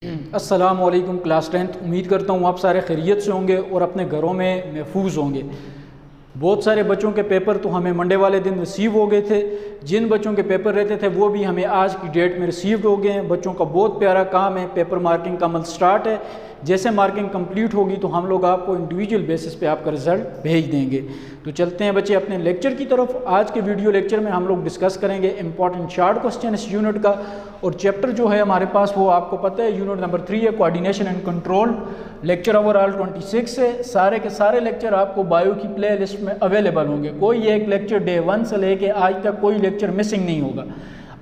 अस्सलामुअलैकुम class 10th। उम्मीद करता हूँ आप सारे खैरियत से होंगे और अपने घरों में महफूज होंगे। बहुत सारे बच्चों के पेपर तो हमें मंडे वाले दिन रिसीव हो गए थे। जिन बच्चों के पेपर रहते थे वो भी हमें आज की डेट में रिसीव हो गए हैं। बच्चों का बहुत प्यारा काम है, पेपर मार्किंग का अमल स्टार्ट है। जैसे मार्किंग कंप्लीट होगी तो हम लोग आपको इंडिविजुअल बेसिस पे आपका रिज़ल्ट भेज देंगे। तो चलते हैं बच्चे अपने लेक्चर की तरफ। आज के वीडियो लेक्चर में हम लोग डिस्कस करेंगे इंपॉर्टेंट शार्ट क्वेश्चन इस यूनिट का। और चैप्टर जो है हमारे पास वो आपको पता है यूनिट नंबर 3 है, coordination and control. Lecture overall 26 है। सारे के सारे लेक्चर आपको बायो की प्ले लिस्ट में अवेलेबल होंगे। कोई एक लेक्चर डे 1 से लेके आज तक कोई लेक्चर मिसिंग नहीं होगा।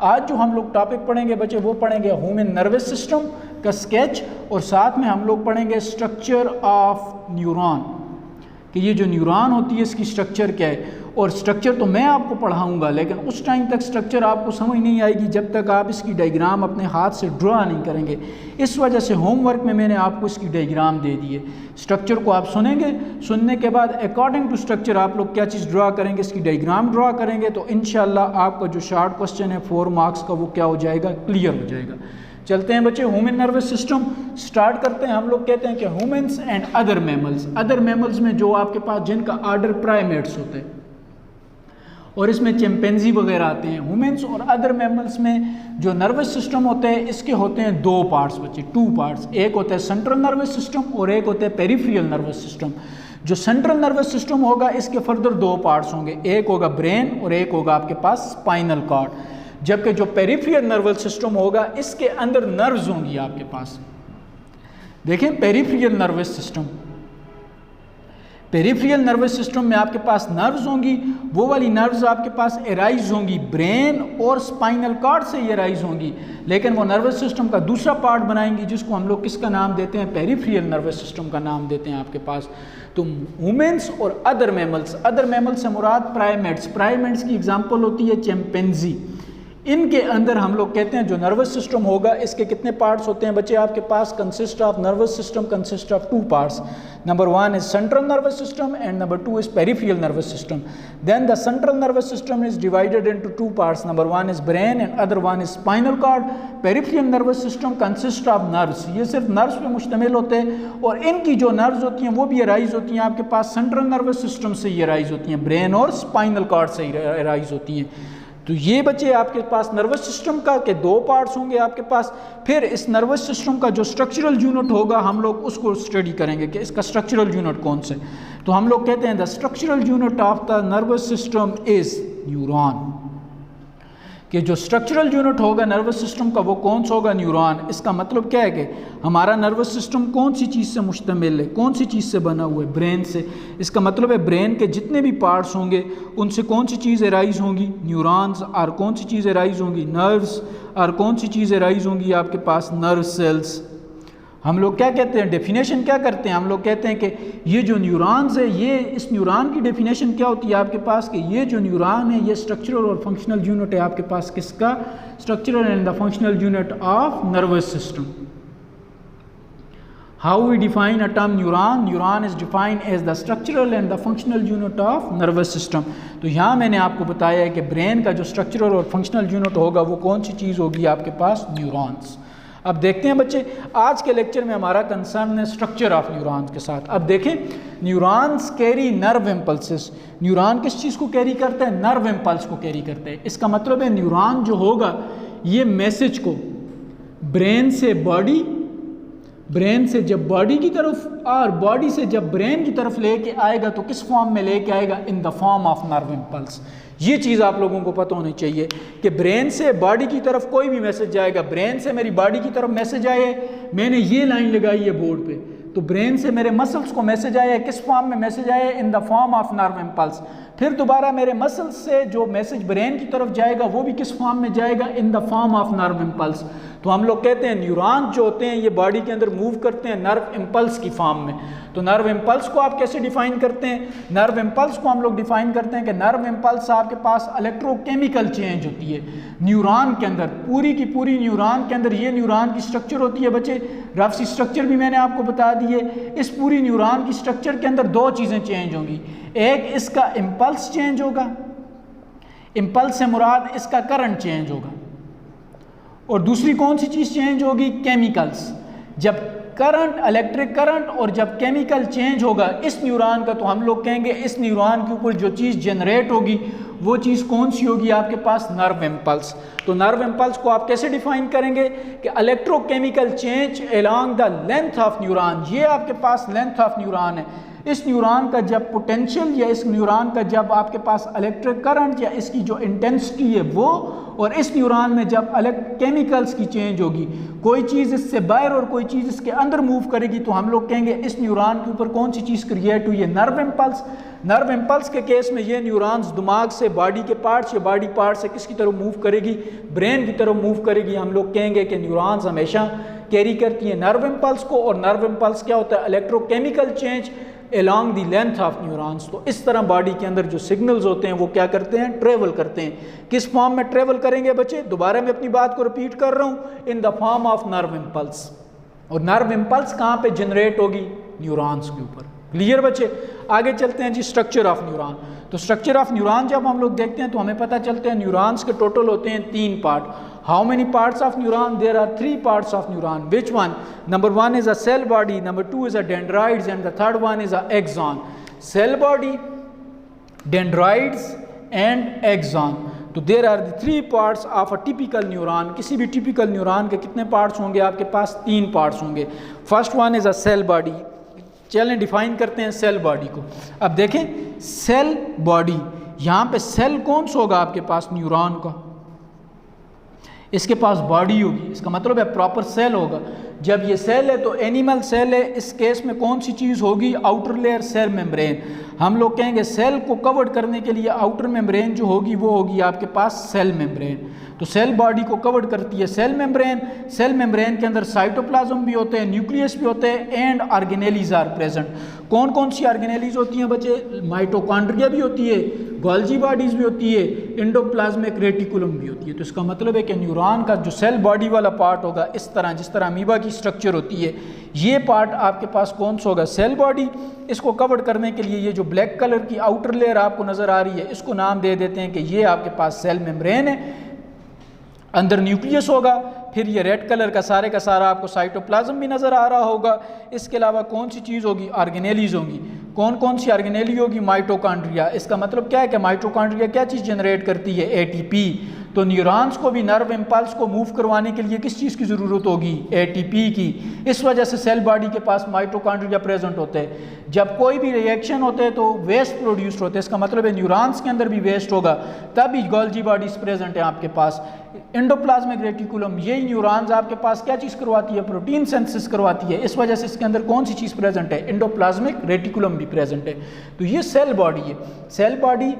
आज जो हम लोग टॉपिक पढ़ेंगे बच्चे वो पढ़ेंगे ह्यूमन नर्वस सिस्टम का स्केच, और साथ में हम लोग पढ़ेंगे स्ट्रक्चर ऑफ न्यूरॉन, कि ये जो न्यूरॉन होती है इसकी स्ट्रक्चर क्या है। और स्ट्रक्चर तो मैं आपको पढ़ाऊंगा, लेकिन उस टाइम तक स्ट्रक्चर आपको समझ नहीं आएगी जब तक आप इसकी डायग्राम अपने हाथ से ड्रा नहीं करेंगे। इस वजह से होमवर्क में मैंने आपको इसकी डायग्राम दे दी है। स्ट्रक्चर को आप सुनेंगे, सुनने के बाद अकॉर्डिंग टू स्ट्रक्चर आप लोग क्या चीज़ ड्रा करेंगे, इसकी डायग्राम ड्रा करेंगे, तो इंशाल्लाह आपका जो शार्ट क्वेश्चन है 4 मार्क्स का वो क्या हो जाएगा, क्लियर हो जाएगा। चलते हैं बच्चे ह्यूमन नर्वस सिस्टम स्टार्ट करते हैं। हम लोग कहते हैं कि humans and other mammals. Other mammals में जो आपके पास जिनका आर्डर प्राइमेट्स होते हैं, और इसमें चिंपैंजी वगैरह आते हैं। ह्यूमन्स और अदर मैमल्स में जो नर्वस सिस्टम होते हैं इसके होते हैं 2 पार्ट्स बच्चे, 2 पार्ट्स। एक होता है सेंट्रल नर्वस सिस्टम और एक होता है पेरिफेरल नर्वस सिस्टम। जो सेंट्रल नर्वस सिस्टम होगा इसके फर्दर 2 पार्ट्स होंगे, एक होगा ब्रेन और एक होगा आपके पास स्पाइनल कॉर्ड। जबकि जो पेरिफेरल नर्वस सिस्टम होगा इसके अंदर नर्व्स होंगी आपके पास। देखें peripheral nervous system, peripheral nervous system में आपके पास नर्व्स होंगी। वो वाली नर्व्स आपके पास एराइज होंगी ब्रेन और स्पाइनल कॉर्ड से ये एराइज होंगी, लेकिन वो नर्वस सिस्टम का दूसरा पार्ट बनाएंगी जिसको हम लोग किसका नाम देते हैं, पेरिफेरल नर्वस सिस्टम का नाम देते हैं आपके पास। तो ह्यूमन्स और अदर मैमल्स, अदर मैमल्स से मुराद प्राइमेट्स। प्राइमेट्स की एग्जांपल होती है चिंपैंजी। इनके अंदर हम लोग कहते हैं जो नर्वस सिस्टम होगा इसके कितने पार्ट्स होते हैं बच्चे आपके पास, consist of nervous system consist of 2 parts. Number 1 is central nervous system and number 2 is peripheral nervous system. Then the central nervous system is divided into 2 parts. Number 1 is brain and other 1 is spinal cord. Peripheral nervous system consist of nerves. ये सिर्फ nerves पे मुश्तमिल होते हैं, और इनकी जो nerves होती हैं वो भी अराइज होती हैं आपके पास सेंट्रल नर्वस सिस्टम से ही अराइज होती हैं, ब्रेन और स्पाइनल कॉर्ड से ही अराइज होती हैं। तो ये बच्चे आपके पास नर्वस सिस्टम का के 2 पार्ट्स होंगे आपके पास। फिर इस नर्वस सिस्टम का जो स्ट्रक्चरल यूनिट होगा हम लोग उसको स्टडी करेंगे कि इसका स्ट्रक्चरल यूनिट कौन से। तो हम लोग कहते हैं the structural unit of the nervous system is neuron, कि जो स्ट्रक्चरल यूनिट होगा नर्वस सिस्टम का वो कौन सा होगा, न्यूरॉन। इसका मतलब क्या है कि हमारा नर्वस सिस्टम कौन सी चीज़ से मुश्तमिल है, कौन सी चीज़ से बना हुआ है, ब्रेन से। इसका मतलब है ब्रेन के जितने भी पार्ट्स होंगे उनसे कौन सी चीज़ एराइज होंगी, न्यूरॉन्स। और कौन सी चीज़ एराइज होंगी, नर्व्स। और कौन सी चीज़ एराइज होंगी आपके पास, नर्व सेल्स। हम लोग क्या कहते हैं, डेफिनेशन क्या करते हैं, हम लोग कहते हैं कि ये जो न्यूरॉन्स है, ये इस न्यूरॉन की डेफिनेशन क्या होती है आपके पास, कि ये जो न्यूरॉन है ये स्ट्रक्चरल और फंक्शनल यूनिट है आपके पास किसका, structural and the functional unit of nervous system. How we define a term neuron, neuron is defined as the structural and the functional unit of nervous system. तो यहाँ मैंने आपको बताया है कि ब्रेन का जो स्ट्रक्चरल और फंक्शनल यूनिट होगा वो कौन सी चीज़ होगी आपके पास, न्यूरॉन्स। अब देखते हैं बच्चे आज के लेक्चर में हमारा कंसर्न है स्ट्रक्चर ऑफ न्यूरॉन्स के साथ। अब देखें neurons carry nerve impulses. Neuron किस चीज़ को कैरी करते हैं, नर्व इम्पल्स को कैरी करते हैं। इसका मतलब है न्यूरॉन जो होगा ये मैसेज को ब्रेन से बॉडी, ब्रेन से जब बॉडी की तरफ और बॉडी से जब ब्रेन की तरफ लेके आएगा तो किस फॉर्म में लेके आएगा, in the form of nerve impulse. ये चीज़ आप लोगों को पता होनी चाहिए कि ब्रेन से बॉडी की तरफ कोई भी मैसेज जाएगा, ब्रेन से मेरी बॉडी की तरफ मैसेज आए, मैंने ये लाइन लगाई है बोर्ड पे, तो ब्रेन से मेरे मसल्स को मैसेज आया, किस फॉर्म में मैसेज आया, in the form of nerve impulse. फिर दोबारा मेरे मसल्स से जो मैसेज ब्रेन की तरफ जाएगा वो भी किस फॉर्म में जाएगा, in the form of nerve impulse. तो हम लोग कहते हैं न्यूरॉन जो होते हैं ये बॉडी के अंदर मूव करते हैं नर्व इम्पल्स की फॉर्म में। तो नर्व इम्पल्स को आप कैसे डिफाइन करते हैं, नर्व इम्पल्स को हम लोग डिफाइन करते हैं कि नर्व इम्पल्स आपके पास इलेक्ट्रोकेमिकल चेंज होती है न्यूरॉन के अंदर, पूरी की पूरी न्यूरॉन के अंदर। ये न्यूरॉन की स्ट्रक्चर होती है बच्चे, रफ सी स्ट्रक्चर भी मैंने आपको बता दी है। इस पूरी न्यूरॉन की स्ट्रक्चर के अंदर 2 चीज़ें चेंज होंगी, एक इसका इम्पल्स चेंज होगा, इम्पल्स से मुराद इसका करंट चेंज होगा, और दूसरी कौन सी चीज़ चेंज होगी, केमिकल्स। जब करंट, इलेक्ट्रिक करंट और जब केमिकल चेंज होगा इस न्यूरॉन का, तो हम लोग कहेंगे इस न्यूरॉन के ऊपर जो चीज़ जनरेट होगी वो चीज़ कौन सी होगी आपके पास, नर्व इम्पल्स। तो नर्व इम्पल्स को आप कैसे डिफाइन करेंगे कि electrochemical change along the length of neuron. ये आपके पास लेंथ ऑफ न्यूरॉन है। इस न्यूरॉन का जब पोटेंशियल या इस न्यूरॉन का जब आपके पास इलेक्ट्रिक करंट या इसकी जो इंटेंसिटी है वो, और इस न्यूरॉन में जब केमिकल्स की चेंज होगी, कोई चीज़ इससे बाहर और कोई चीज़ इसके अंदर मूव करेगी, तो हम लोग कहेंगे इस न्यूरॉन के ऊपर कौन सी चीज़ क्रिएट हुई है, नर्व इम्पल्स। नर्व इम्पल्स के केस में ये न्यूरॉन्स दिमाग से बॉडी के पार्ट्स या बॉडी पार्ट से किसकी तरफ मूव करेगी, ब्रेन की तरफ मूव करेगी। हम लोग कहेंगे कि न्यूरॉन्स हमेशा कैरी करती है नर्व इम्पल्स को, और नर्व इम्पल्स क्या होता है, electrochemical change along the length of neurons। तो इस तरह बॉडी के अंदर जो सिग्नल्स होते हैं वो क्या करते हैं, ट्रेवल करते हैं। किस फॉर्म में ट्रेवल करेंगे बच्चे, दोबारा मैं अपनी बात को रिपीट कर रहा हूँ, in the form of nerve impulse. और नर्व इम्पल्स कहाँ पे जनरेट होगी, न्यूरॉन्स के ऊपर। क्लियर बच्चे, आगे चलते हैं जी, स्ट्रक्चर ऑफ न्यूरॉन। तो स्ट्रक्चर ऑफ न्यूरॉन जब हम लोग देखते हैं तो हमें पता चलते हैं न्यूरॉन्स के टोटल होते हैं 3 part. How many parts of neuron, there are 3 parts of neuron. Which one, number 1 is a cell body, number 2 is a dendrites and the third one is a axon. Cell body, dendrites and axon. तो there are the 3 parts of a typical neuron. किसी भी typical neuron के कितने parts होंगे आपके पास, 3 parts होंगे। First one is a cell body. चलें डिफाइन करते हैं सेल बॉडी को। अब देखें सेल बॉडी, यहाँ पे सेल कौन सा होगा आपके पास, न्यूरॉन का, इसके पास बॉडी होगी, इसका मतलब है प्रॉपर सेल होगा। जब ये सेल है तो एनिमल सेल है, इस केस में कौन सी चीज़ होगी, आउटर लेयर, सेल मेम्ब्रेन। हम लोग कहेंगे सेल को कवर करने के लिए आउटर मेम्ब्रेन जो होगी वो होगी आपके पास सेल मेम्ब्रेन। तो सेल बॉडी को कवर करती है सेल मेम्ब्रेन। सेल मेम्ब्रेन के अंदर साइटोप्लाज्म भी होते हैं, न्यूक्लियस भी होते हैं, एंड ऑर्गेनेलीज आर प्रेजेंट। कौन कौन सी ऑर्गेनेलीज होती हैं बच्चे, माइटोकॉन्ड्रिया भी होती है, गोल्जी बॉडीज़ भी होती है, एंडोप्लाज्मिक रेटिकुलम भी होती है। तो इसका मतलब है कि न्यूरॉन का जो सेल बॉडी वाला पार्ट होगा, इस तरह जिस तरह अमीबा की स्ट्रक्चर होती है, ये पार्ट आपके पास कौन सा होगा, सेल बॉडी। इसको कवर करने के लिए ये जो ब्लैक कलर की आउटर लेयर आपको नज़र आ रही है, इसको नाम दे देते हैं कि ये आपके पास सेल मेम्ब्रेन है, अंदर न्यूक्लियस होगा। फिर ये रेड कलर का सारा आपको साइटोप्लाज्म भी नज़र आ रहा होगा। इसके अलावा कौन सी चीज़ होगी, ऑर्गेनेलीज होंगी। कौन कौन सी ऑर्गेनेली होगी, माइटोकॉन्ड्रिया। इसका मतलब क्या है कि माइटोकॉन्ड्रिया क्या चीज़ जनरेट करती है, एटीपी। तो न्यूरॉन्स को भी नर्व इम्पल्स को मूव करवाने के लिए किस चीज़ की ज़रूरत होगी, एटीपी की। इस वजह से सेल बॉडी के पास माइटोकॉन्ड्रिया प्रेजेंट होते हैं। जब कोई भी रिएक्शन होते हैं तो वेस्ट प्रोड्यूस्ड होते हैं, इसका मतलब है न्यूरॉन्स के अंदर भी वेस्ट होगा, तभी गोल्जी बॉडीज प्रेजेंट है आपके पास। एंडोप्लाज्मिक रेटिकुलम, यही न्यूरॉन्स आपके पास क्या चीज़ करवाती है, प्रोटीन सिंथेसिस करवाती है। इस वजह से इसके अंदर कौन सी चीज़ प्रेजेंट है, एंडोप्लाज्मिक रेटिकुलम भी प्रेजेंट है। तो ये सेल बॉडी है। सेल बॉडी,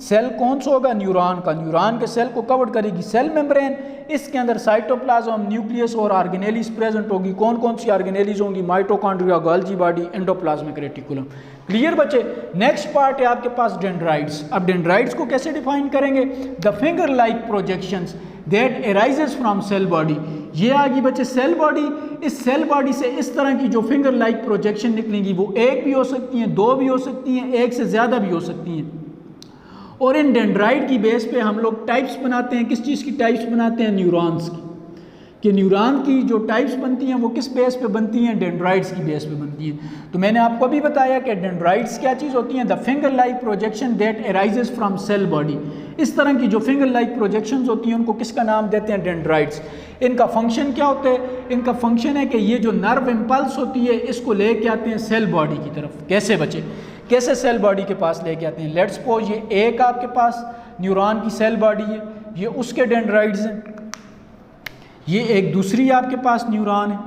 सेल कौन सा होगा, न्यूरॉन का। न्यूरॉन के सेल को कवर करेगी सेल मेम्ब्रेन। इसके अंदर साइटोप्लाज्म, न्यूक्लियस और ऑर्गेनेलीज प्रेजेंट होगी। कौन कौन सी ऑर्गेनेलीज होंगी, mitochondria, Golgi body, endoplasmic reticulum. Clear बच्चे। नेक्स्ट पार्ट है आपके पास डेंड्राइट्स। अब डेंड्राइट्स को कैसे डिफाइन करेंगे, the finger like projections that arises from cell body. ये आ गई बच्चे सेल बॉडी। इस सेल बॉडी से इस तरह की जो फिंगर लाइक प्रोजेक्शन निकलेंगी वो एक भी हो सकती हैं, 2 भी हो सकती हैं, एक से ज़्यादा भी हो सकती हैं। और इन डेंड्राइट की बेस पे हम लोग टाइप्स बनाते हैं। किस चीज़ की टाइप्स बनाते हैं, न्यूरॉन्स की। कि न्यूरॉन की जो टाइप्स बनती हैं वो किस बेस पे बनती हैं, डेंड्राइट्स की बेस पे बनती हैं। तो मैंने आपको अभी बताया कि डेंड्राइट्स क्या चीज़ होती हैं, the finger like projection that arises from cell body. इस तरह की जो फिंगर लाइक प्रोजेक्शंस होती हैं उनको किसका नाम देते हैं, डेंड्राइट्स। इनका फंक्शन क्या होता है, इनका फंक्शन है कि ये जो नर्व इम्पल्स होती है इसको लेके आते हैं सेल बॉडी की तरफ। कैसे बचे, कैसे सेल बॉडी के पास लेके आते हैं। लेट्स सपोज ये एक आपके पास न्यूरॉन की सेल बॉडी है, ये उसके डेंड्राइट्स हैं। ये एक दूसरी आपके पास न्यूरॉन है,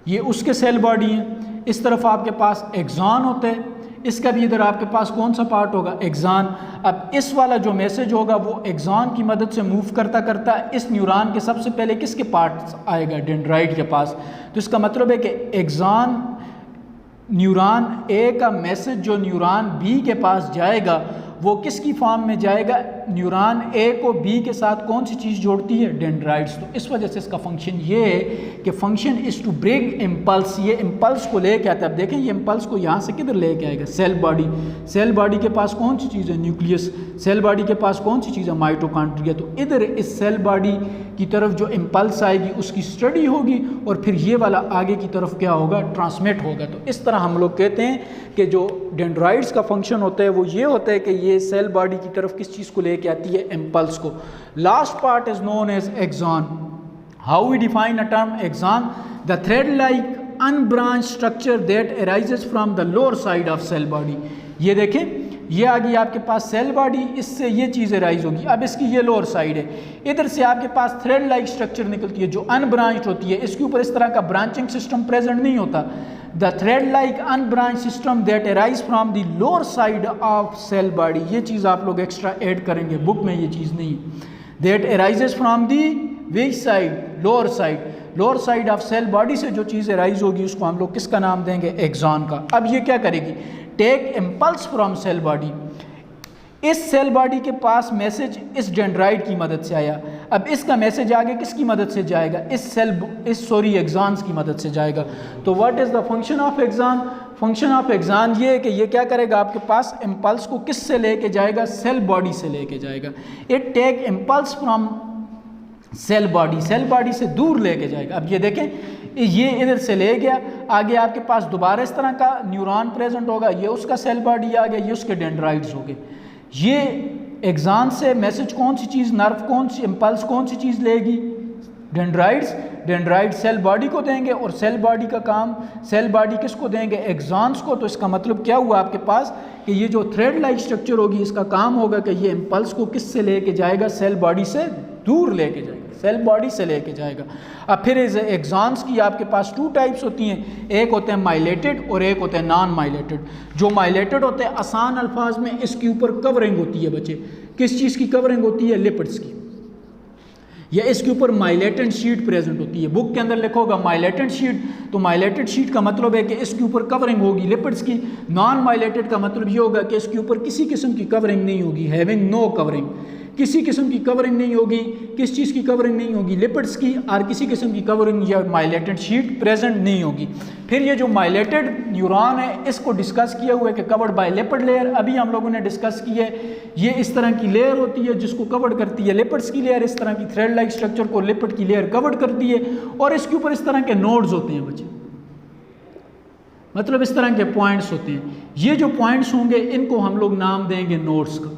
ये उसके सेल बॉडी है। इस तरफ आपके पास एक्सॉन होता है, इसका भी इधर आपके पास कौन सा पार्ट होगा, एक्सॉन। अब इस वाला जो मैसेज होगा वो एक्सॉन की मदद से मूव करता करता इस न्यूरॉन के सबसे पहले किसके पार्ट आएगा, डेंड्राइट के पास। तो इसका मतलब है कि एक्सॉन न्यूरॉन ए का मैसेज जो न्यूरॉन बी के पास जाएगा वो किसकी फॉर्म में जाएगा, न्यूरॉन ए को बी के साथ कौन सी चीज़ जोड़ती है, डेंड्राइट्स। तो इस वजह से इसका फंक्शन ये है कि function is to bring impulse, ये इम्पल्स को लेके आता है। अब देखें ये इम्पल्स को यहाँ से किधर लेके आएगा, सेल बॉडी, सेल बॉडी के पास कौन सी चीज़ है, न्यूक्लियस, सेल बॉडी के पास कौन सी चीज़ है, माइटोकॉन्ड्रिया। तो इधर इस सेल बॉडी की तरफ जो इम्पल्स आएगी उसकी स्टडी होगी और फिर ये वाला आगे की तरफ क्या होगा, ट्रांसमिट होगा। तो इस तरह हम लोग कहते हैं कि जो डेंड्राइट्स का फंक्शन होता है वो ये होता है कि ये सेल बॉडी की तरफ किस चीज़ को लेके आती है, इम्पल्स को। Last part is known as axon. How we define a term axon, the thread like unbranch structure that arises from the lower side of cell body. ये देखें ये आ गई आपके पास सेल बॉडी, इससे ये चीज़ राइज होगी। अब इसकी ये लोअर साइड है, इधर से आपके पास थ्रेड लाइक स्ट्रक्चर निकलती है जो अनब्रांच्ड होती है, इसके ऊपर इस तरह का ब्रांचिंग सिस्टम प्रेजेंट नहीं होता। The thread like unbranch system that arise from the lower side of cell body, ये चीज़ आप लोग एक्स्ट्रा ऐड करेंगे, बुक में ये चीज़ नहीं। That arises from the which side, lower side, lower side of cell body से जो चीज़ राइज होगी उसको हम लोग किसका नाम देंगे, एक्सॉन का। अब ये क्या करेगी, take impulse from cell body. इस सेल बॉडी के पास मैसेज इस डेंड्राइट की मदद से आया, अब इसका मैसेज आगे किसकी मदद से जाएगा, इस एक्सॉन्स की मदद से जाएगा। तो what is the function of axon, function of axon ये है कि ये क्या करेगा, आपके पास इम्पल्स को किस से लेके जाएगा, सेल बॉडी से लेके जाएगा। It take impulse from cell body, cell body से दूर लेके जाएगा। अब ये देखें ये इधर से ले गया, आगे आपके पास दोबारा इस तरह का न्यूरॉन प्रेजेंट होगा, ये उसका सेल बॉडी आ गया, ये उसके डेंड्राइट्स हो गए। ये एक्सॉन से मैसेज कौन सी चीज़, नर्व कौन सी, इम्पल्स कौन सी चीज़ लेगी, डेंड्राइट्स, डेंड्राइट सेल बॉडी को देंगे और सेल बॉडी का काम, सेल बॉडी किसको देंगे, एक्सॉन्स को। तो इसका मतलब क्या हुआ आपके पास कि ये जो थ्रेड लाइक स्ट्रक्चर होगी इसका काम होगा कि ये इम्पल्स को किस से लेके जाएगा, सेल बॉडी से दूर लेके जाएगा, सेल बॉडी से लेके जाएगा। अब फिर इस एक्सॉन्स की आपके पास टू टाइप्स होती हैं, एक होते हैं माइलेटेड और एक होते हैं नॉन माइलेटेड। जो माइलेटेड होते हैं आसान अल्फाज में इसके ऊपर कवरिंग होती है बच्चे, किस चीज़ की कवरिंग होती है, लिपिड्स की, या इसके ऊपर माइलेटेड शीट प्रेजेंट होती है। बुक के अंदर लिखा होगा माइलेटेड शीट, तो माइलेटेड शीट का मतलब है कि इसके ऊपर कवरिंग होगी लिपिड्स की। नॉन माइलेटेड का मतलब ये होगा कि इसके ऊपर किसी किस्म की कवरिंग नहीं होगी, हैविंग नो कवरिंग, किसी किस्म की कवरिंग नहीं होगी। किस चीज़ की कवरिंग नहीं होगी, लिपिड्स की, और किसी किस्म की कवरिंग या माइलेटेड शीट प्रेजेंट नहीं होगी। फिर ये जो माइलेटेड न्यूरॉन है इसको डिस्कस किया हुआ है कि कवर्ड बाय लिपिड लेयर, अभी हम लोगों ने डिस्कस की है। ये इस तरह की लेयर होती है जिसको कवर्ड करती है लिपिड्स की लेयर, इस तरह की थ्रेड लाइक स्ट्रक्चर को लिपिड की लेयर कवर्ड करती है, और इसके ऊपर इस तरह के नोड्स होते हैं बच्चे, मतलब इस तरह के पॉइंट्स होते हैं। ये जो पॉइंट्स होंगे इनको हम लोग नाम देंगे नोड्स का।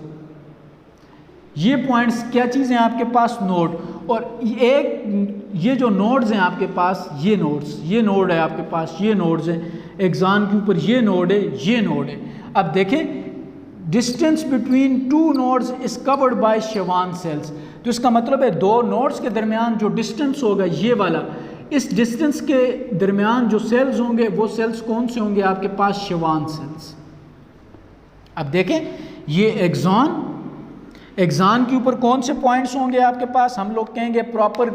ये पॉइंट्स क्या चीज़ हैं आपके पास, नोड। और एक ये जो नोड्स हैं आपके पास, ये नोड्स, ये नोड है आपके पास, ये नोड्स हैं, एक्सॉन के ऊपर ये नोड है, ये नोड है। अब देखें distance between two nodes is covered by Schwann cells, तो इसका मतलब है दो नोड्स के दरमियान जो डिस्टेंस होगा ये वाला, इस डिस्टेंस के दरमियान जो सेल्स होंगे वो सेल्स कौन से होंगे आपके पास, शेवान सेल्स। अब देखें ये एक्सॉन, एक्सॉन के ऊपर कौन से पॉइंट्स होंगे आपके पास, हम लोग कहेंगे प्रॉपर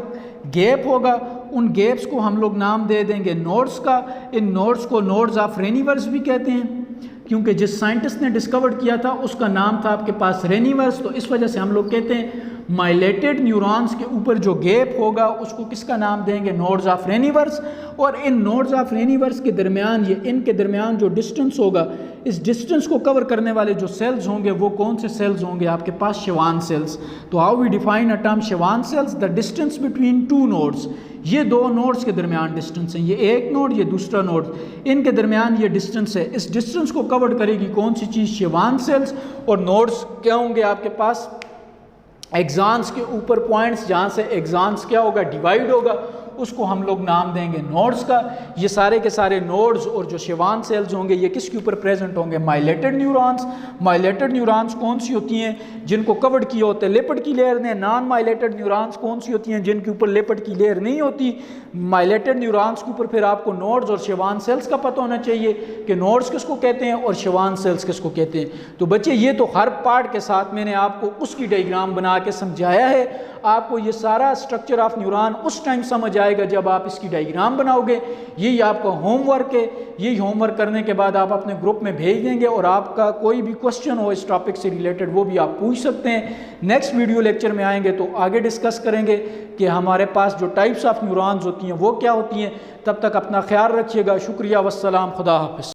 गैप होगा, उन गैप्स को हम लोग नाम दे देंगे नोड्स का। इन नोड्स को नोड्स ऑफ रेनिवर्स भी कहते हैं क्योंकि जिस साइंटिस्ट ने डिस्कवर किया था उसका नाम था आपके पास रेनिवर्स। तो इस वजह से हम लोग कहते हैं माइलेटेड न्यूरॉन्स के ऊपर जो गैप होगा उसको किसका नाम देंगे, नोड्स ऑफ रेनिवर्स। और इन नोड्स ऑफ रेनिवर्स के दरमियान, ये इनके दरमियान जो डिस्टेंस होगा, इस डिस्टेंस को कवर करने वाले जो सेल्स होंगे वो कौन से सेल्स होंगे आपके पास, शेवान सेल्स। तो how we define a term Schwann cells, the distance between two nodes, ये दो नोड्स के दरमियान डिस्टेंस है, ये एक नोड ये दूसरा नोड, इनके दरमियान ये डिस्टेंस है। इस डिस्टेंस को कवर करेगी कौन सी चीज़, शेवान सेल्स। और नोड्स क्या होंगे आपके पास, एक्सॉन्स के ऊपर पॉइंट्स जहाँ से एक्सॉन्स क्या होगा, डिवाइड होगा, उसको हम लोग नाम देंगे नोड्स का। ये सारे के सारे नोड्स और जो शेवान सेल्स होंगे ये किसके ऊपर प्रेजेंट होंगे, माइलेटेड न्यूरॉन्स। माइलेटेड न्यूरॉन्स कौन सी होती हैं, जिनको कवर्ड किया होता है लिपिड की लेयर ने। नॉन माइलेटेड न्यूरॉन्स कौन सी होती हैं, जिनके ऊपर लिपिड की लेयर नहीं होती। माइलेटेड न्यूरॉन्स के ऊपर फिर आपको नोड्स और शेवान सेल्स का पता होना चाहिए कि नोड्स किसको कहते हैं और शेवान सेल्स किसको कहते हैं। तो बच्चे ये तो हर पार्ट के साथ मैंने आपको उसकी डायग्राम बना के समझाया है। आपको ये सारा स्ट्रक्चर ऑफ न्यूरॉन उस टाइम समझ आएगा जब आप इसकी डायग्राम बनाओगे। यही आपका होमवर्क है। यही होमवर्क करने के बाद आप अपने ग्रुप में भेज देंगे और आपका कोई भी क्वेश्चन हो इस टॉपिक से रिलेटेड वो भी आप पूछ सकते हैं। नेक्स्ट वीडियो लेक्चर में आएंगे तो आगे डिस्कस करेंगे कि हमारे पास जो टाइप्स ऑफ न्यूरॉन्स होती हैं वो क्या होती हैं। तब तक अपना ख्याल रखिएगा। शुक्रिया, वस्सलाम, खुदा हाफिज़।